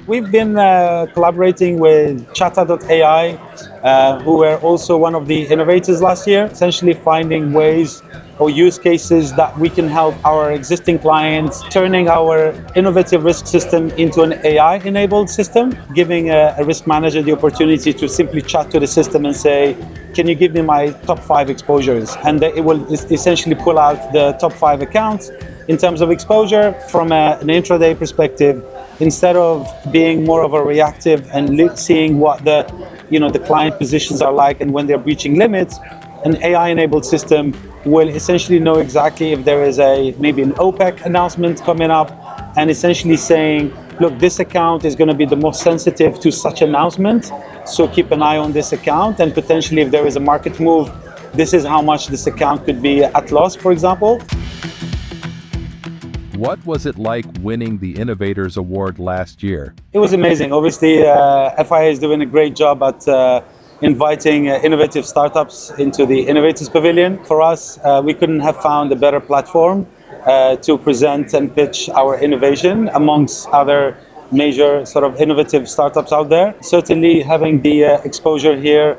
We've been collaborating with Chata.ai, who were also one of the innovators last year, essentially finding ways or use cases that we can help our existing clients, turning our innovative risk system into an AI-enabled system, giving a risk manager the opportunity to simply chat to the system and say, can you give me my top 5 exposures? And it will essentially pull out the top 5 accounts in terms of exposure from an intraday perspective, instead of being more of a reactive and seeing what the client positions are like and when they're breaching limits. An AI-enabled system will essentially know exactly if there is maybe an OPEC announcement coming up, and essentially saying, look, this account is going to be the most sensitive to such announcement, so keep an eye on this account, and potentially if there is a market move, this is how much this account could be at loss, for example. What was it like winning the Innovators Award last year? It was amazing. Obviously, FIA is doing a great job at inviting innovative startups into the Innovators Pavilion. For us, we couldn't have found a better platform to present and pitch our innovation amongst other major sort of innovative startups out there. Certainly having the exposure here,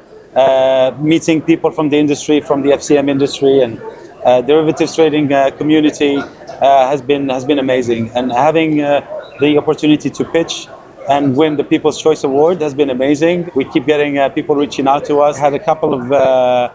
meeting people from the industry, from the FCM industry and derivatives trading community has been amazing. And having the opportunity to pitch and win the People's Choice Award has been amazing. We keep getting people reaching out to us. Had a couple of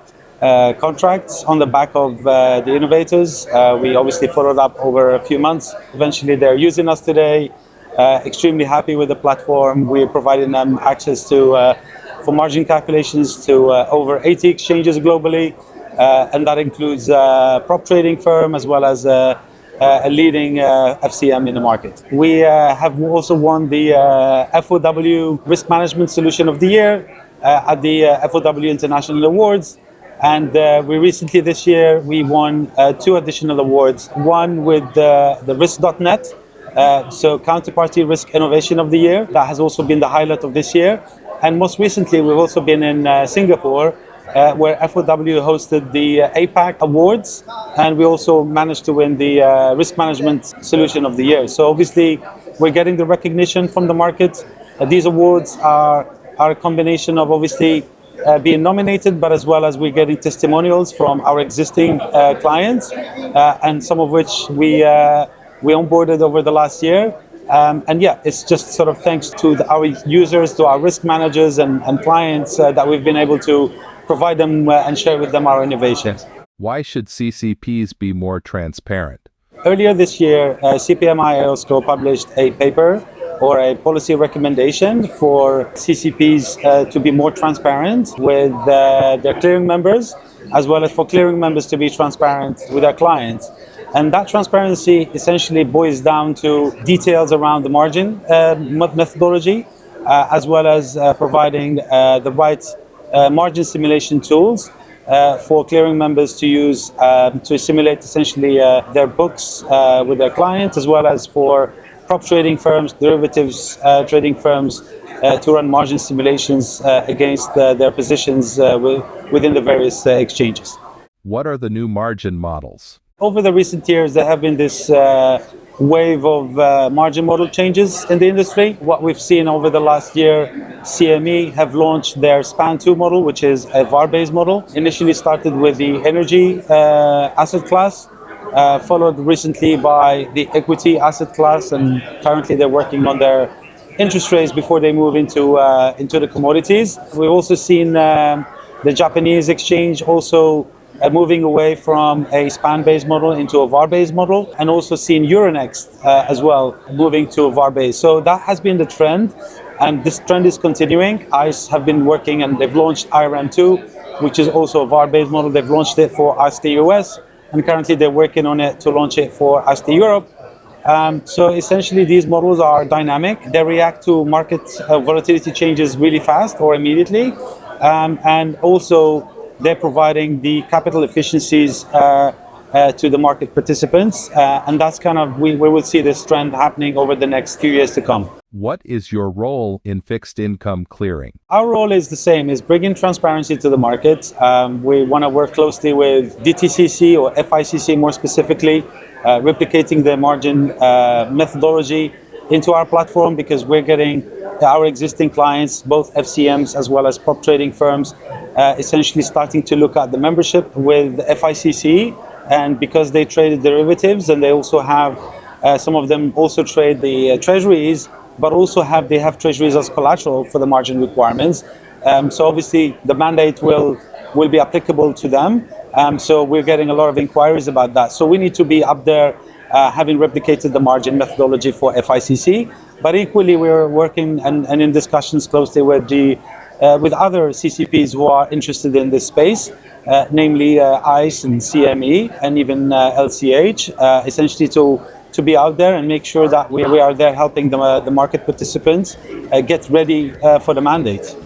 contracts on the back of the Innovators. We obviously followed up over a few months. Eventually they're using us today. Extremely happy with the platform. We're providing them access to for margin calculations to over 80 exchanges globally. And that includes prop trading firm as well as a leading FCM in the market. We have also won the FOW Risk Management Solution of the Year at the FOW International Awards. And we recently this year, we won 2 additional awards. One with the Risk.net, so Counterparty Risk Innovation of the Year. That has also been the highlight of this year. And most recently, we've also been in Singapore, where FOW hosted the APAC Awards, and we also managed to win the Risk Management Solution of the Year. So obviously, we're getting the recognition from the market. These awards are a combination of obviously being nominated, but as well as we're getting testimonials from our existing clients, and some of which we onboarded over the last year. And yeah, it's just sort of thanks to our users, to our risk managers and clients that we've been able to provide them and share with them our innovations. Why should CCPs be more transparent? Earlier this year, CPMI IOSCO published a paper or a policy recommendation for CCPs to be more transparent with their clearing members, as well as for clearing members to be transparent with their clients. And that transparency essentially boils down to details around the margin methodology, as well as providing the right margin simulation tools for clearing members to use to simulate essentially their books with their clients, as well as for prop trading firms, derivatives trading firms to run margin simulations against their positions within the various exchanges. What are the new margin models? Over the recent years, there have been this wave of margin model changes in the industry. What we've seen over the last year, CME have launched their SPAN 2 model, which is a VAR-based model. Initially started with the energy asset class, followed recently by the equity asset class, and currently they're working on their interest rates before they move into the commodities. We've also seen the Japanese exchange also moving away from a SPAN-based model into a VAR-based model, and also seen Euronext as well moving to a VAR-based. So that has been the trend, and this trend is continuing. ICE have been working and they've launched IRM2, which is also a VAR-based model. They've launched it for ICE US, and currently they're working on it to launch it for ICE Europe. So essentially these models are dynamic. They react to market volatility changes really fast or immediately, and also they're providing the capital efficiencies to the market participants, and that's kind of, we will see this trend happening over the next few years to come. What is your role in fixed income clearing? Our role is the same, is bringing transparency to the market. We want to work closely with DTCC or FICC more specifically, replicating the margin methodology into our platform, because we're getting our existing clients, both FCMs as well as prop trading firms, essentially starting to look at the membership with FICC. And because they trade derivatives, and they also have, some of them also trade the treasuries, but also they have treasuries as collateral for the margin requirements. So obviously the mandate will be applicable to them. So we're getting a lot of inquiries about that. So we need to be up there, having replicated the margin methodology for FICC. But equally, we're working and in discussions closely with with other CCPs who are interested in this space, namely ICE and CME and even LCH, essentially to be out there and make sure that we are there helping the market participants get ready for the mandate.